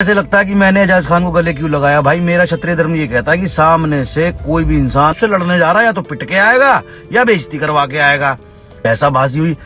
ऐसे लगता है कि मैंने एजाज खान को गले क्यों लगाया। भाई मेरा क्षत्रिय धर्म ये कहता है कि सामने से कोई भी इंसान से लड़ने जा रहा है या तो पिट के आएगा या बेइज्जती करवा के आएगा। ऐसा बाजी हुई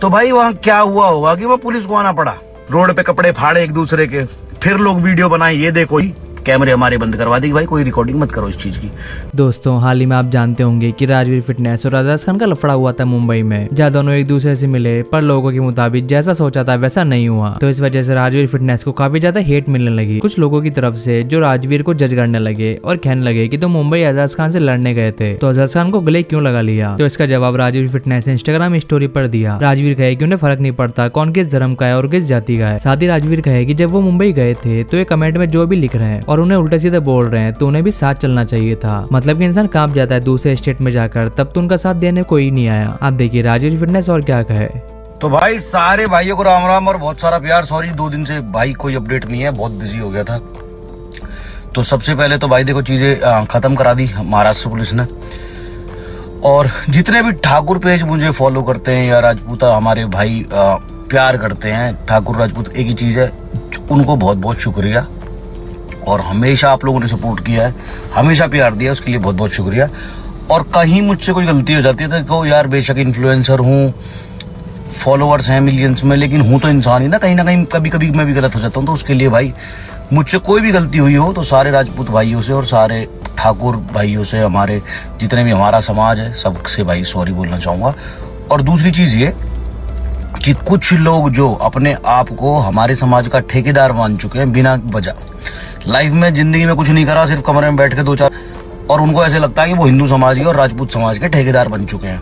तो भाई वहाँ क्या हुआ होगा कि वहाँ पुलिस को आना पड़ा, रोड पे कपड़े फाड़े एक दूसरे के, फिर लोग वीडियो बनाए, ये देखो कैमरे हमारे बंद करवा दी, भाई कोई रिकॉर्डिंग मत करो इस चीज की। दोस्तों हाल ही में आप जानते होंगे कि राजवीर फिटनेस और एजाज खान का लफड़ा हुआ था मुंबई में, जहाँ दोनों एक दूसरे से मिले पर लोगों के मुताबिक जैसा सोचा था वैसा नहीं हुआ। तो इस वजह से राजवीर फिटनेस को काफी ज्यादा हेट मिलने लगी कुछ लोगों की तरफ से, जो राजवीर को जज करने लगे और कहने लगे कि तुम मुंबई एजाज खान से लड़ने गए थे तो एजाज खान को गले क्यों लगा लिया। तो इसका जवाब राजवीर फिटनेस ने इंस्टाग्राम स्टोरी पर दिया। राजवीर कहे कि उन्हें फर्क नहीं पड़ता कौन किस धर्म का है और किस जाति का है। साथ ही राजवीर कहे कि जब वो मुंबई गए थे तो ये कमेंट में जो भी लिख रहे हैं और उन्हें उल्टे सीधे बोल रहे हैं तो उन्हें भी साथ चलना चाहिए था। मतलब कि इंसान कांप जाता है दूसरे स्टेट में जाकर, तब तो उनका साथ देने कोई नहीं आया। आप देखिए राजवीर फिटनेस और क्या कहे। तो भाई सारे भाइयों को राम राम और बहुत सारा प्यार। सॉरी 2 दिन से भाई कोई अपडेट नहीं है, बहुत बिजी हो गया था। तो सबसे पहले तो भाई देखो चीजें खत्म करा दी महाराष्ट्र पुलिस ने, और जितने भी ठाकुर पेज मुझे फॉलो करते हैं या राजपूत हमारे भाई प्यार करते हैं, ठाकुर राजपूत एक ही चीज है, उनको बहुत बहुत शुक्रिया। और हमेशा आप लोगों ने सपोर्ट किया है, हमेशा प्यार दिया, उसके लिए बहुत बहुत शुक्रिया। और कहीं मुझसे कोई गलती हो जाती है तो कहो यार बेशक इन्फ्लुएंसर हूँ, फॉलोअर्स हैं मिलियंस में, लेकिन हूँ तो इंसान ही ना कहीं कभी कभी मैं भी गलत हो जाता हूँ। तो उसके लिए भाई मुझसे कोई भी गलती हुई हो तो सारे राजपूत भाइयों से और सारे ठाकुर भाइयों से, हमारे जितने भी हमारा समाज है सबसे भाई सॉरी बोलना चाहूँगा। और दूसरी चीज़ ये कि कुछ लोग जो अपने आप को हमारे समाज का ठेकेदार मान चुके हैं बिना वजह, लाइफ में जिंदगी में कुछ नहीं करा, सिर्फ कमरे में बैठ के 2-4, और उनको ऐसे लगता है कि वो हिंदू समाज के और राजपूत समाज के ठेकेदार बन चुके हैं।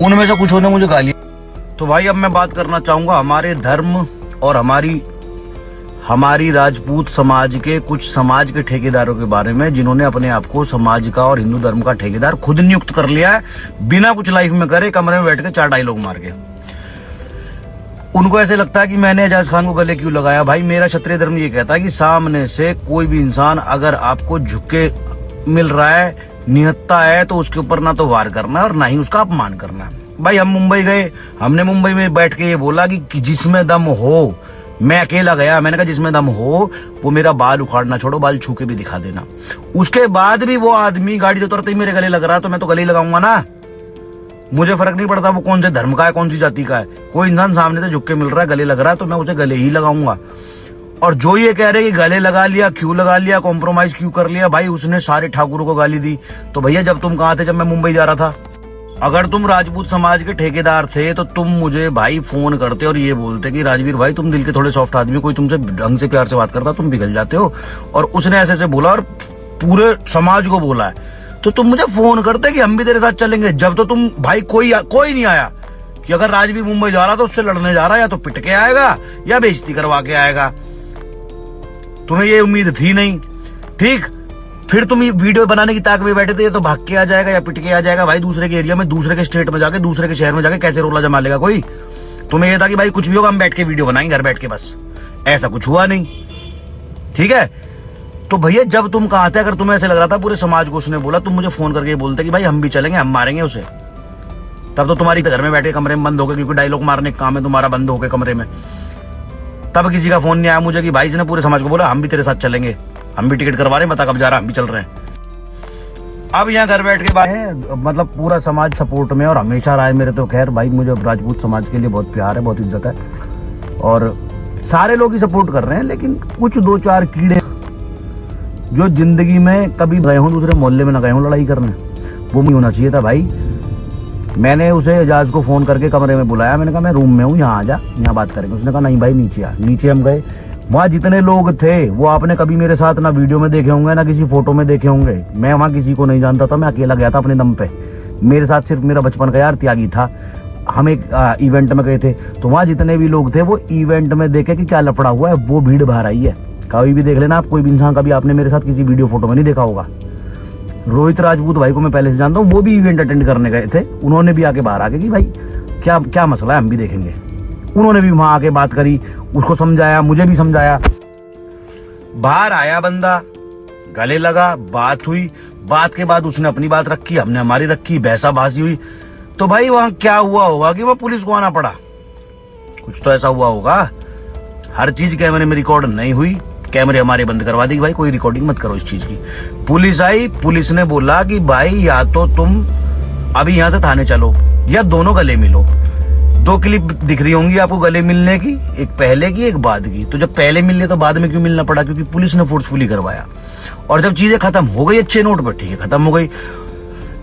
उनमें से कुछ ने मुझे गाली। तो भाई अब मैं बात करना चाहूंगा हमारे धर्म और हमारी राजपूत समाज के कुछ समाज के ठेकेदारों के बारे में, जिन्होंने अपने आप को समाज का और हिंदू धर्म का ठेकेदार खुद नियुक्त कर लिया है बिना कुछ लाइफ में करे, कमरे में बैठ के 4 डायलॉग मार के। उनको ऐसे लगता है कि मैंने एजाज खान को गले क्यों लगाया। भाई मेरा क्षत्रिय धर्म ये कहता है कि सामने से कोई भी इंसान अगर आपको झुके मिल रहा है, निहत्ता है, तो उसके ऊपर ना तो वार करना है और ना ही उसका अपमान करना है। भाई हम मुंबई गए, हमने मुंबई में बैठ के ये बोला कि जिसमें दम हो, मैं अकेला गया, मैंने कहा जिसमें दम हो वो मेरा बाल उखाड़ना छोड़ो, बाल छू के भी दिखा देना। उसके बाद भी वो आदमी गाड़ी से उतरते ही मेरे गले लग रहा है तो मैं तो गले ही लगाऊंगा ना। मुझे फर्क नहीं पड़ता वो कौन से धर्म का है, कौन सी जाति का है। कोई इंसान सामने से झुक के मिल रहा है, गले लग रहा है, तो मैं उसे गले ही लगाऊंगा। और जो ये कह रहे कि गले लगा लिया, क्यों लगा लिया, कॉम्प्रोमाइज क्यों कर लिया, भाई उसने सारे ठाकुरों को गाली दी। तो भैया जब तुम कहाँ थे जब मैं मुंबई जा रहा था? अगर तुम राजपूत समाज के ठेकेदार थे तो तुम मुझे भाई फोन करते और ये बोलते कि राजवीर भाई तुम दिल के थोड़े सॉफ्ट आदमी, कोई तुमसे ढंग से प्यार से बात करता तुम पिघल जाते हो। और उसने ऐसे बोला और पूरे समाज को बोला है, तो तुम मुझे फोन करते कि हम भी तेरे साथ चलेंगे। जब तो तुम भाई कोई नहीं आया कि अगर राजवीर मुंबई जा रहा तो उससे लड़ने जा रहा है, या तो पिट के आएगा या बेइज्जती करवा के आएगा। तुम्हें ये उम्मीद थी नहीं, ठीक? फिर तुम ये वीडियो बनाने की ताक में बैठे थे, तो भाग के आ जाएगा या पिट के आ जाएगा। भाई दूसरे के एरिया में, दूसरे के स्टेट में जाके, दूसरे के शहर में जाके कैसे रोला जमा लेगा कोई? तुम्हें ये था कि भाई कुछ भी होगा हम बैठ के वीडियो बनाएंगे घर बैठ के, बस। ऐसा कुछ हुआ नहीं, ठीक है? तो भैया जब तुम कहाँ थे, अगर तुम्हें ऐसे लग रहा था पूरे समाज को उसने बोला, तुम मुझे फोन करके बोलते कि भाई हम भी चलेंगे, हम मारेंगे उसे, तब तो तुम्हारी घर में बैठे कमरे में बंद हो गए, क्योंकि डायलॉग मारने का काम है तुम्हारा, बंद हो गए कमरे में। तब किसी का फोन नहीं आया मुझे कि भाई इसने पूरे समाज को बोला हम भी तेरे साथ चलेंगे, हम भी टिकट करवा रहे हैं, बता कब जा रहा, हम भी चल रहे हैं। अब यहाँ घर बैठ के बात है, मतलब पूरा समाज सपोर्ट में और हमेशा रहा है मेरे। तो खैर भाई मुझे राजपूत समाज के लिए बहुत प्यार है, बहुत इज्जत है, और सारे लोग ही सपोर्ट कर रहे हैं। लेकिन कुछ 2-4 कीड़े जो जिंदगी में कभी गए हों दूसरे मोहल्ले में ना गए हों लड़ाई करने, वो नहीं होना चाहिए था भाई। मैंने उसे एजाज को फोन करके कमरे में बुलाया, मैंने कहा मैं रूम में हूँ, यहाँ आ जा, यहाँ बात करेंगे। उसने कहा नहीं भाई नीचे आ। नीचे हम गए, वहाँ जितने लोग थे वो आपने कभी मेरे साथ ना वीडियो में देखे होंगे ना किसी फोटो में देखे होंगे। मैं वहाँ किसी को नहीं जानता था, मैं अकेला गया था अपने दम पे। मेरे साथ सिर्फ मेरा बचपन का यार त्यागी था। हम एक इवेंट में गए थे, तो वहाँ जितने भी लोग थे वो इवेंट में देखे कि क्या लफड़ा हुआ है, वो भीड़ बाहर आई है। कभी भी देख लेना आप, कोई भी इंसान कभी आपने मेरे साथ किसी वीडियो फोटो में नहीं देखा होगा। रोहित राजपूत भाई को मैं पहले से जानता हूँ, वो भी इवेंट अटेंड करने गए थे, उन्होंने भी आके बाहर आके कि भाई क्या क्या मसला है, हम भी देखेंगे। उन्होंने भी वहां आके बात करी, उसको समझाया, मुझे भी समझाया। बाहर आया बंदा, गले लगा, बात हुई, बात के बाद उसने अपनी बात रखी, हमने हमारी रखी, बहसाबाजी हुई। तो भाई वहां क्या हुआ होगा कि वहां पुलिस को आना पड़ा, कुछ तो ऐसा हुआ होगा। हर चीज कैमरे में रिकॉर्ड नहीं हुई, कैमरे हमारे बंद करवा दी कि भाई कोई रिकॉर्डिंग मत करो इस चीज की। पुलिस आई, पुलिस ने बोला कि भाई या तो तुम अभी यहाँ से थाने चलो या दोनों गले मिलो। 2 क्लिप दिख रही होंगी आपको गले मिलने की, एक पहले की एक बाद की। तो जब पहले मिलने तो बाद में क्यों मिलना पड़ा? क्योंकि पुलिस ने फोर्सफुली करवाया। और जब चीजें खत्म हो गई अच्छे नोट पर, ठीक है खत्म हो गई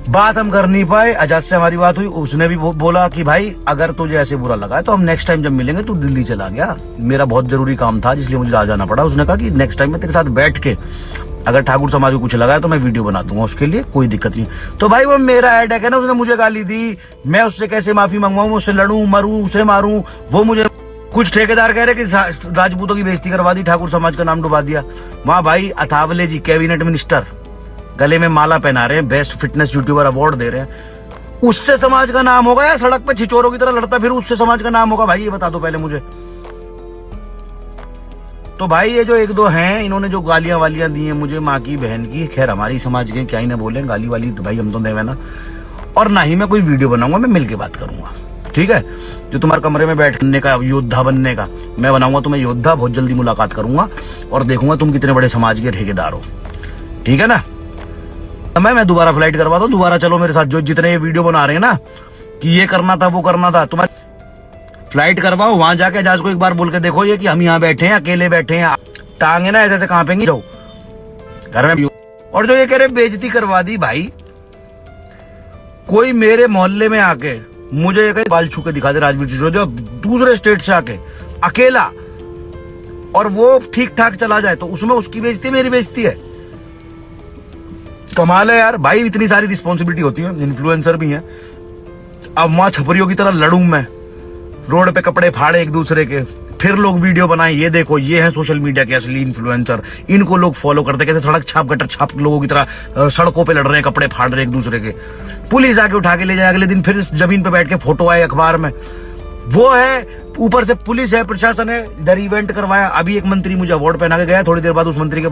बात, हम कर नहीं पाए। आजाद से हमारी बात हुई, उसने भी बोला कि भाई अगर तुझे ऐसे बुरा लगा है तो हम नेक्स्ट टाइम जब मिलेंगे तू दिल्ली चला गया, मेरा बहुत जरूरी काम था जिसलिए मुझे आ जाना पड़ा। उसने कहा कि नेक्स्ट टाइम मैं तेरे साथ बैठ के अगर ठाकुर समाज को कुछ लगा है तो मैं वीडियो बना दूंगा, उसके लिए कोई दिक्कत नहीं। तो भाई वो मेरा हेडेक है ना, उसने मुझे गाली दी, मैं उससे कैसे माफी मंगवाऊं, उससे लड़ूं मरूं उसे मारूं। वो मुझे कुछ ठेकेदार कह रहे कि राजपूतों की बेइज्जती करवा दी, ठाकुर समाज का नाम डुबा दिया। वहां भाई अथावले जी कैबिनेट मिनिस्टर गले में माला पहना रहे हैं, बेस्ट फिटनेस यूट्यूबर अवार्ड दे रहे हैं। उससे समाज का नाम होगा या सड़क पे छिचोरों की तरह लड़ता फिर उससे समाज का नाम होगा? भाई ये बता दो पहले मुझे। तो भाई ये जो 1-2 हैं इन्होंने जो गालियां वालियां दी हैं मुझे माँ की बहन की, खैर हमारी समाज के क्या ही ना बोले, गाली वाली तो भाई हम तो देवे ना। और ना ही मैं कोई वीडियो बनाऊंगा, मैं मिलके बात करूंगा, ठीक है? जो तुम्हारे कमरे में बैठने का, योद्धा बनने का मैं बनाऊंगा, तुम्हें योद्धा बहुत जल्दी मुलाकात करूंगा और देखूंगा तुम कितने बड़े समाज के ठेकेदार हो, ठीक है ना? मैं दोबारा फ्लाइट करवा दो, दोबारा चलो मेरे साथ। जो जितने ये वीडियो बना रहे हैं ना कि ये करना था वो करना था, तुम्हारी फ्लाइट करवाओ, वहां जाके जहाज को एक बार बोल के देखो ये कि हम यहाँ बैठे हैं, अकेले बैठे हैं, टांगे ना ऐसे ऐसे कांपेंगी जाओ घर में। और जो ये कह रहे बेइज्जती करवा दी, भाई कोई मेरे मोहल्ले में आके मुझे ये बाल छू के दिखा दे, राजवीर जो दूसरे स्टेट से आके अकेला, और वो ठीक ठाक चला जाए तो उसमें उसकी बेइज्जती मेरी बेइज्जती है। कमाल है यार भाई, इतनी सारी रिस्पॉन्सिबिलिटी होती है, इन्फ्लुएंसर भी हैं। अब वहां छपरियों की तरह लड़ूं मैं, रोड पे कपड़े फाड़े एक दूसरे के, फिर लोग वीडियो बनाए, ये देखो ये है सोशल मीडिया के असली इन्फ्लुएंसर, इनको लोग फॉलो करते, कैसे सड़क छाप गटर छाप लोगों की तरह सड़कों पे लड़ रहे हैं, कपड़े फाड़ रहे हैं एक दूसरे के। पुलिस आके उठा के ले जाए, अगले दिन फिर जमीन पे बैठ के फोटो आए अखबार में। वो है ऊपर से पुलिस है, प्रशासन है, इधर इवेंट करवाया। अभी एक मंत्री मुझे अवार्ड पहना के गया, थोड़ी देर बाद उस मंत्री के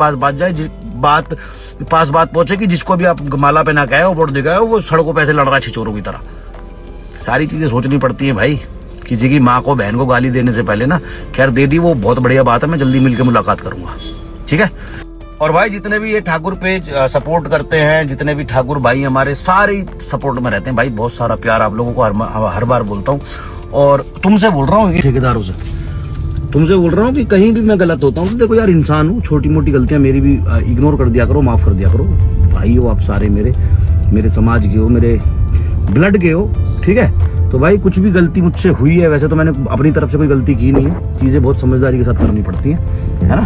पास बात पहुंचे कि जिसको भी आप माला पहना के आए अवार्ड दिखाए वो सड़कों पे ऐसे लड़ रहा है छिचोरों की तरह। सारी चीजें सोचनी पड़ती है भाई, किसी की माँ को बहन को गाली देने से पहले ना। खैर दे दी वो बहुत बढ़िया बात है, मैं जल्दी मिलकर मुलाकात करूंगा, ठीक है? और भाई जितने भी ये ठाकुर पेज सपोर्ट करते हैं, जितने भी ठाकुर भाई हमारे सारे सपोर्ट में रहते हैं भाई, बहुत सारा प्यार आप लोगों को हर बार बोलता हूँ। और तुमसे बोल रहा हूँ, ठेकेदारों से तुमसे बोल रहा हूँ कि कहीं भी मैं गलत होता हूँ तो देखो यार, इंसान हूँ, छोटी मोटी गलतियां मेरी भी इग्नोर कर दिया करो, माफ कर दिया करो। भाई हो आप सारे, मेरे समाज के हो, मेरे ब्लड के हो, ठीक है? तो भाई कुछ भी गलती मुझसे हुई है, वैसे तो मैंने अपनी तरफ से कोई गलती की नहीं है, चीजें बहुत समझदारी के साथ करनी पड़ती है ना?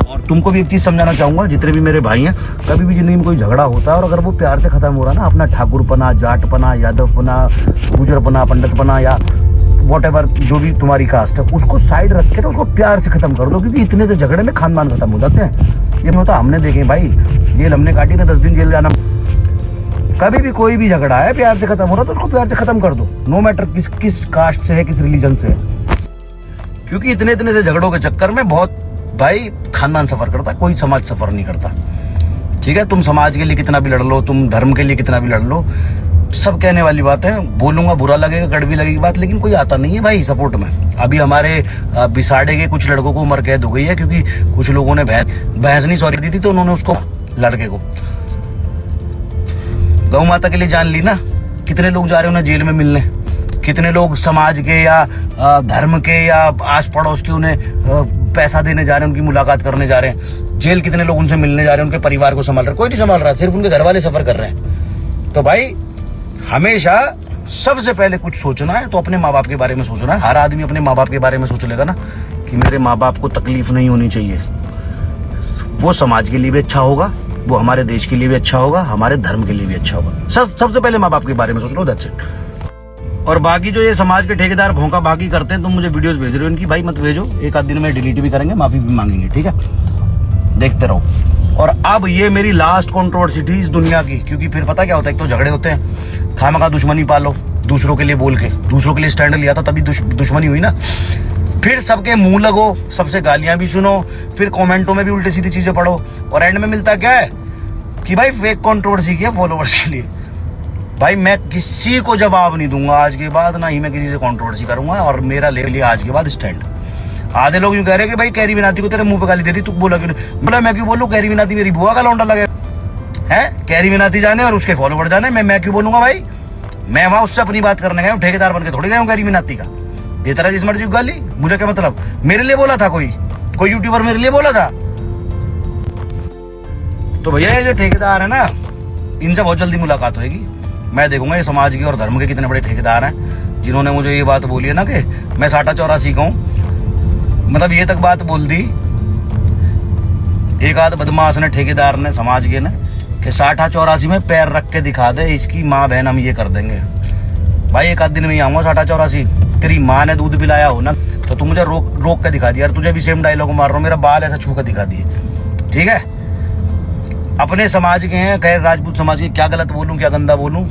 और तुमको भी एक चीज समझाना चाहूंगा, जितने भी मेरे भाई हैं, कभी भी जिंदगी में कोई झगड़ा होता है और अगर वो प्यार से खत्म हो रहा है ना, अपना ठाकुरपना, जाटपना, यादवपना, गुजरपना, पंडितपना या व्हाटएवर जो भी तुम्हारी कास्ट है, उसको साइड रख के ना उसको प्यार से खत्म कर दो, क्योंकि इतने से झगड़े में खानदान खत्म हो जाते हैं। ये होता हमने देखे भाई, जेल हमने काटी ना, 10 दिन जेल जाना। कभी भी कोई भी झगड़ा है प्यार से खत्म हो रहा तो उसको प्यार से खत्म कर दो, नो मैटर किस कास्ट से है, किस रिलीजन से है। क्योंकि इतने से झगड़ों के चक्कर में बहुत भाई खानदान सफर करता है, कोई समाज सफर नहीं करता, ठीक है? तुम समाज के लिए कितना भी लड़ लो, तुम धर्म के लिए कितना भी लड़ लो, सब कहने वाली बात है, बोलूंगा बुरा लगेगा, कड़वी लगेगी बात, लेकिन कोई आता नहीं है भाई सपोर्ट में। अभी हमारे बिसाड़े के कुछ लड़कों को उम्र कैद हो गई है, क्योंकि कुछ लोगों ने भैंस नहीं सॉरी दी थी तो उन्होंने उसको लड़के को गौ माता के लिए जान ली ना। कितने लोग जा रहे हैं उन्हें जेल में मिलने, कितने लोग समाज के या धर्म के या आस पड़ोस के उन्हें पैसा देने जा रहे हैं, उनकी मुलाकात करने जा रहे हैं। जेल कितने लोग उनसे मिलने जा रहे हैं, उनके परिवार को संभाल रहे, कोई नहीं संभाल रहा, सिर्फ उनके घर वाले सफर कर रहे हैं। तो भाई हमेशा सबसे पहले कुछ सोचना है तो अपने माँ बाप के बारे में सोचना है। हर आदमी अपने माँ बाप के बारे में सोच लेगा ना कि मेरे माँ बाप को तकलीफ नहीं होनी चाहिए, वो समाज के लिए भी अच्छा होगा, वो हमारे देश के लिए भी अच्छा होगा, हमारे धर्म के लिए भी अच्छा होगा। सबसे पहले माँ बाप के बारे में सोच लो, दैट्स इट। और बाकी जो ये समाज के ठेकेदार भौंका बाकी करते हैं, तुम मुझे वीडियोस भेज रहे हो इनकी, भाई मत भेजो, एक आध दिन में डिलीट भी करेंगे, माफी भी मांगेंगे, ठीक है? देखते रहो। और अब ये मेरी लास्ट कंट्रोवर्सी थी इस दुनिया की, क्योंकि फिर पता क्या होता है, एक तो झगड़े होते हैं, खामखा दुश्मनी पालो दूसरों के लिए बोल के, दूसरों के लिए स्टैंड लिया था तभी दुश्मनी हुई ना। फिर सबके मुंह लगो, सबसे गालियां भी सुनो, फिर कमेंटों में भी उल्टी सीधी चीजें पढ़ो, और एंड में मिलता क्या है कि भाई फेक कंट्रोवर्सी किया फॉलोवर्स के लिए। भाई मैं किसी को जवाब नहीं दूंगा आज के बाद, ना ही मैं किसी से कंट्रोवर्सी करूंगा, और मेरा ले लिया आज के बाद स्टैंड। आधे लोग यूं कह रहे हैं कि भाई कैरी मिनाती को तेरे मुंह पे गाली दे दी, तू बोला क्यों नहीं? बोला मैं क्यों बोलूं, कैरी मिनाती मेरी बुआ का लौंडा लगे है, कैरी मिनाती जाने और उसके फॉलोवर जाने, मैं क्यों बोलूंगा भाई? मैं वहां उससे अपनी बात करने गया हूँ, ठेकेदार बन के थोड़ी गया हूँ कैरी मिनाती का। देता रहा जिस मर्जी को गाली, मुझे क्या मतलब? मेरे लिए बोला था कोई यूट्यूबर मेरे लिए बोला था। तो भैया ये जो ठेकेदार है ना, इनसे बहुत जल्दी मुलाकात होगी। मैं देखूंगा ये समाज के और धर्म के कितने बड़े ठेकेदार हैं जिन्होंने मुझे ये बात बोली है ना कि मैं 84 का हूँ। मतलब ये तक बात बोल दी एक आध बदमाश ने, ठेकेदार ने, समाज के ने, कि 84 में पैर रख के दिखा दे, इसकी माँ बहन हम ये कर देंगे। भाई एक आध दिन में ही आऊंगा 84। तेरी माँ ने दूध पिलाया हो ना तो तू मुझे रोक के दिखा दिया। यार तुझे भी सेम डायलॉग मार रहा हूँ, मेरा बाल ऐसा छू कर दिखा दिए, ठीक है? अपने समाज के हैं, खैर राजपूत समाज के, क्या गलत बोलूं क्या गंदा बोलूं,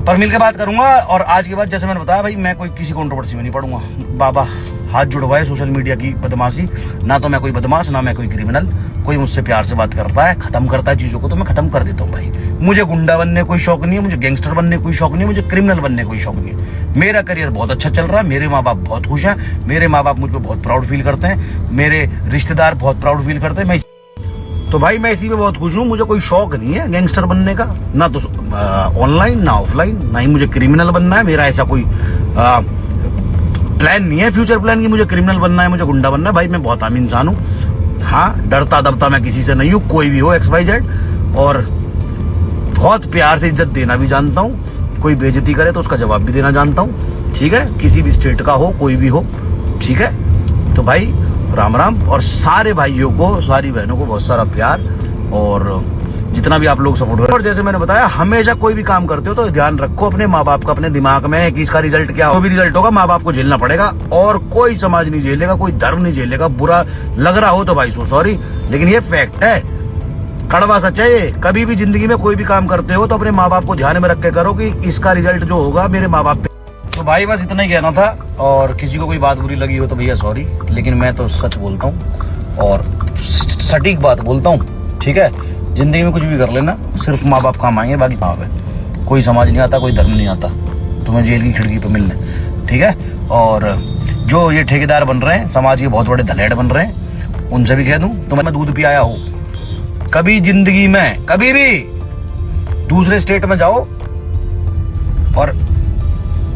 पर मिल के बात करूंगा। और आज के बाद जैसे मैंने बताया भाई, मैं कोई किसी कंट्रोवर्सी में नहीं पड़ूंगा। बाबा हाथ जुड़वाए सोशल मीडिया की बदमाशी, ना तो मैं कोई बदमाश, ना मैं कोई क्रिमिनल। कोई मुझसे प्यार से बात करता है, खत्म करता है चीजों को, तो मैं खत्म कर देता हूँ भाई। मुझे गुंडा बनने कोई शौक नहीं है, मुझे गैंगस्टर बनने कोई शौक नहीं है, मुझे क्रिमिनल बनने कोई शौक नहीं है। मेरा करियर बहुत अच्छा चल रहा है, मेरे माँ बाप बहुत खुश हैं, मेरे माँ बाप मुझ पर बहुत प्राउड फील करते हैं, मेरे रिश्तेदार बहुत प्राउड फील करते हैं। तो भाई मैं इसी में बहुत खुश हूँ। मुझे कोई शौक नहीं है गैंगस्टर बनने का, ना तो ऑनलाइन ना ऑफलाइन, ना ही मुझे क्रिमिनल बनना है। मेरा ऐसा कोई प्लान नहीं है, फ्यूचर प्लान की मुझे क्रिमिनल बनना है, मुझे गुंडा बनना है। भाई मैं बहुत आम इंसान हूँ। हाँ, डरता दबता मैं किसी से नहीं हूँ, कोई भी हो XYZ, और बहुत प्यार से इज्जत देना भी जानता हूँ। कोई बेइज्जती करे तो उसका जवाब भी देना जानता हूँ, ठीक है? किसी भी स्टेट का हो, कोई भी हो, ठीक है? तो भाई राम राम, और सारे भाइयों को, सारी बहनों को बहुत सारा प्यार, और जितना भी आप लोग सपोर्ट करें। और जैसे मैंने बताया, हमेशा कोई भी काम करते हो तो ध्यान रखो अपने माँ बाप का अपने दिमाग में कि इसका रिजल्ट क्या हो। भी रिजल्ट होगा माँ बाप को झेलना पड़ेगा, और कोई समाज नहीं झेलेगा, कोई धर्म नहीं झेलेगा। बुरा लग रहा हो तो भाई सो सॉरी, लेकिन ये फैक्ट है, कड़वा सच है ये। कभी भी जिंदगी में कोई भी काम करते हो तो अपने माँ बाप को ध्यान में रख के करो कि इसका रिजल्ट जो होगा मेरे माँ बाप पे। तो भाई बस इतना ही कहना था, और किसी को कोई बात बुरी लगी हो तो भैया सॉरी, लेकिन मैं तो सच बोलता हूँ और सटीक बात बोलता हूँ, ठीक है? जिंदगी में कुछ भी कर लेना, सिर्फ माँ बाप काम आएंगे, बाकी माँ बाप। कोई समाज नहीं आता, कोई धर्म नहीं आता तुम्हें जेल की खिड़की पे मिलने, ठीक है? और जो ये ठेकेदार बन रहे हैं, समाज के बहुत बड़े धलेड़ बन रहे हैं, उनसे भी कह दूं, तुम्हें दूध पियाया हो, कभी जिंदगी में कभी भी दूसरे स्टेट में जाओ और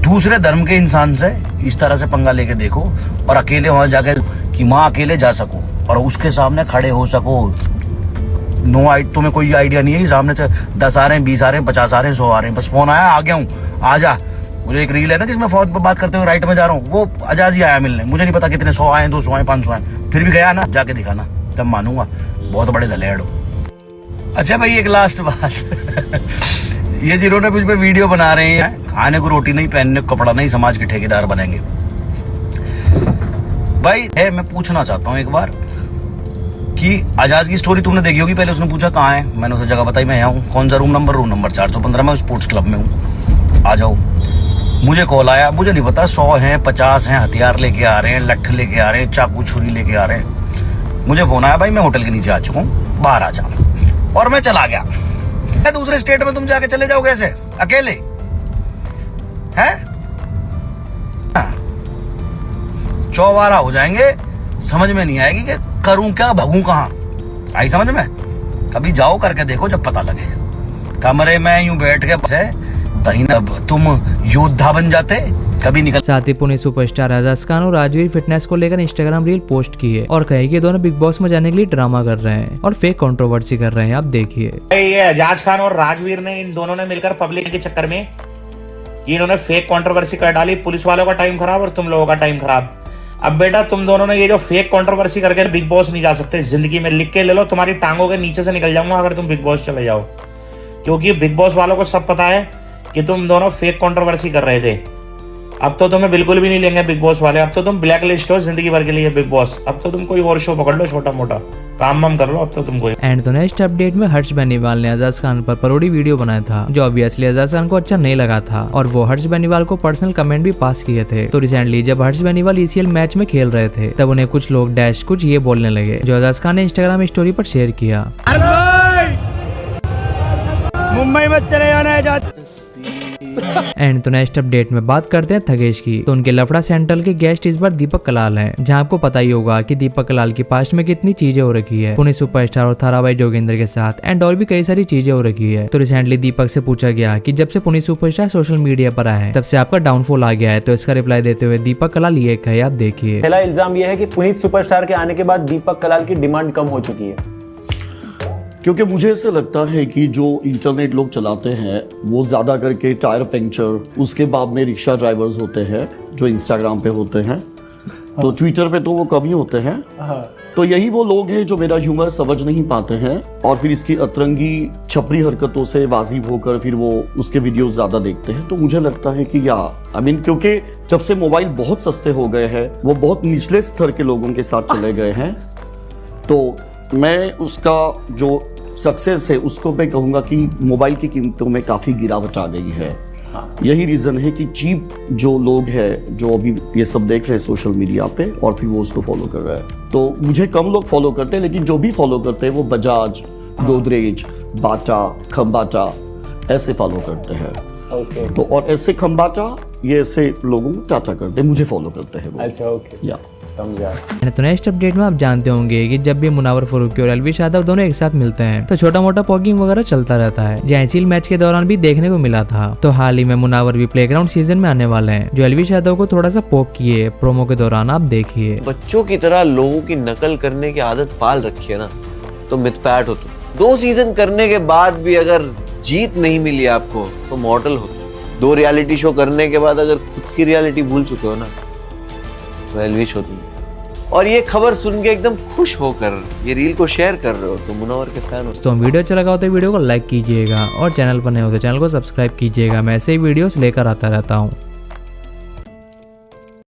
दूसरे धर्म के इंसान से इस तरह से पंगा लेके देखो, और अकेले वहां जाके कि माँ अकेले जा सको और उसके सामने खड़े हो सको। तुम्हें कोई आइडिया नहीं है कि सामने से 10 आ रहे हैं, 20 आ रहे हैं, 50 आ रहे हैं, 100 आ रहे हैं, बस फोन आया, आ गया हूँ, आ जा। मुझे एक रील है ना जिसमें फोन पर बात करते हुए राइट में जा रहा हूँ, वो अजाज ही आया मिलने। मुझे नहीं पता कितने 100 आए, 200 आए, 500 आए, फिर भी गया ना, जाके दिखाना, तब मानूंगा बहुत बड़े धलेड़ हो। अच्छा भाई एक लास्ट बात ये जिन्होंने मुझ पे वीडियो बना रहे हैं, खाने को रोटी नहीं, पहनने को कपड़ा नहीं, समाज के ठेकेदार बनेंगे। भाई मैं पूछना चाहता हूँ एक बार कि आजाद की स्टोरी तुमने देखी होगी। पहले उसने पूछा कहाँ है, मैंने उसे जगह बताई, मैं यहाँ हूँ। कौन सा रूम नंबर 415 में स्पोर्ट्स क्लब में हूँ, आ जाओ। मुझे कॉल आया, मुझे नहीं पता 100 हैं 50 हैं, हथियार लेके आ रहे हैं, लठ लेके आ रहे हैं, चाकू छुरी लेके आ रहे हैं। मुझे फोन आया, भाई मैं होटल के नीचे आ चुका हूँ, बाहर आ जाओ, और मैं चला गया। दूसरे स्टेट में तुम जाके चले जाओ कैसे अकेले हैं? चौबारा हो जाएंगे, समझ में नहीं आएगी कि करूं क्या, भगूं कहां। आई समझ में? कभी जाओ करके देखो, जब पता लगे। कमरे में यूं बैठ के कहीं ना तुम योद्धा बन जाते, कभी निकल। साथ ही पुणे सुपरस्टार अजाज खान और राजवीर फिटनेस को लेकर इंस्टाग्राम रील पोस्ट की है और कहे कि दोनों बिग बॉस में जाने के लिए ड्रामा कर रहे हैं और फेक कंट्रोवर्सी कर रहे हैं। आप देखिए, ये अजाज खान और राजवीर ने, इन दोनों ने मिलकर पब्लिक के चक्कर में इन्होंने फेक कंट्रोवर्सी कर डाली। पुलिस वालों का टाइम खराब और तुम लोगों का टाइम खराब। अब बेटा तुम दोनों ने ये जो फेक कंट्रोवर्सी करके बिग बॉस नहीं जा सकते, जिंदगी में लिख के ले लो, तुम्हारी टांगों के नीचे से निकल जाऊंगा अगर तुम बिग बॉस चले जाओ, क्योंकि बिग बॉस वालों को सब पता है कि तुम दोनों फेक कंट्रोवर्सी कर रहे थे। अब तो तुम्हें बिल्कुल भी नहीं लेंगे बिग बॉस वाले, अब तो तुम ब्लैक लिस्ट हो जिंदगी भर के लिए बिग बॉस। अब तो तुम कोई और शो पकड़ लो, छोटा मोटा काम वाम कर लो, अब तो तुम कोई। एंड तो नेक्स्ट अपडेट में हर्ष बेनीवाल ने अजाज खान पर परोड़ी वीडियो बनाया था, जो ऑब्वियसली अजाज खान को अच्छा नहीं लगा था और वो हर्ष बेनीवाल को पर्सनल कमेंट भी पास किए थे। तो रिसेंटली जब हर्ष बेनीवाल ECL मैच में खेल रहे थे, तब उन्हें कुछ लोग डैश कुछ ये बोलने लगे, जो अजाज खान ने इंस्टाग्राम स्टोरी पर शेयर किया। मुंबई मत चले जाना है। एंड तो नेक्स्ट अपडेट में बात करते हैं थगेश की। तो उनके लफड़ा सेंट्रल के गेस्ट इस बार दीपक कलाल हैं, जहां आपको पता ही होगा कि दीपक कलाल की पास्ट में कितनी चीजें हो रखी है पुणे सुपरस्टार और थाराबाई जोगेंद्र के साथ, एंड और भी कई सारी चीजें हो रखी है। तो रिसेंटली दीपक से पूछा गया कि जब से पुणे सुपरस्टार सोशल मीडिया पर आए तब से आपका डाउनफॉल आ गया है, तो इसका रिप्लाई देते हुए दीपक कलाल ये कहे, आप देखिए। पहला इल्जाम यह है कि पुनीत सुपरस्टार के आने के बाद दीपक कलाल की डिमांड कम हो चुकी है। क्योंकि मुझे ऐसा लगता है कि जो इंटरनेट लोग चलाते हैं वो ज़्यादा करके टायर पंक्चर, उसके बाद में रिक्शा ड्राइवर्स होते हैं जो इंस्टाग्राम पे होते हैं, तो ट्विटर पे तो वो कम ही होते हैं। तो यही वो लोग हैं जो मेरा ह्यूमर समझ नहीं पाते हैं और फिर इसकी अतरंगी छपरी हरकतों से वाजिब होकर फिर वो उसके वीडियोस ज़्यादा देखते हैं। तो मुझे लगता है कि क्योंकि जब से मोबाइल बहुत सस्ते हो गए हैं, वो बहुत निचले स्तर के लोगों के साथ चले गए हैं, तो मैं उसका जो सक्सेस है उसको मैं कहूँगा कि मोबाइल की कीमतों में काफ़ी गिरावट आ गई है। यही रीज़न है कि चीप जो लोग हैं जो अभी ये सब देख रहे हैं सोशल मीडिया पे और फिर वो उसको फॉलो कर रहे हैं। तो मुझे कम लोग फॉलो करते हैं, लेकिन जो भी फॉलो करते हैं वो बजाज, गोदरेज, बाटा, खंबाटा ऐसे फॉलो करते हैं। तो और ऐसे खंबाटा ये ऐसे लोगों को टाटा करते हैं, मुझे फॉलो करते हैं वो। अच्छा, ओके, या समझा। तो नेक्स्ट अपडेट में आप जानते होंगे कि जब भी मुनावर फरूकी और एलविश यादव दोनों एक साथ मिलते हैं तो छोटा मोटा पॉकिंग वगैरह चलता रहता है, जो आईसीएल मैच के दौरान भी देखने को मिला था। तो हाल ही में मुनावर भी प्लेग्राउंड सीजन में आने वाले हैं, जो एलविश यादव को थोड़ा सा पोक किए प्रोमो के दौरान, आप देखिए। बच्चों की तरह लोगों की नकल करने की आदत पाल रखी है ना, तो मिथपैट हो तुम। 2 सीजन करने के बाद भी अगर जीत नहीं मिली आपको तो मॉडल हो। 2 रियलिटी शो करने के बाद अगर खुद की रियलिटी भूल चुके हो ना तो एलविश हो तुम। और ये खबर सुन के एकदम खुश होकर ये रील को शेयर कर रहे हो तो मुनव्वर के फैन हो। तो वीडियो अच्छा लगा हो तो वीडियो को लाइक कीजिएगा और चैनल पर नए हो तो चैनल को सब्सक्राइब कीजिएगा। मैं ऐसे ही वीडियोस लेकर आता रहता हूँ।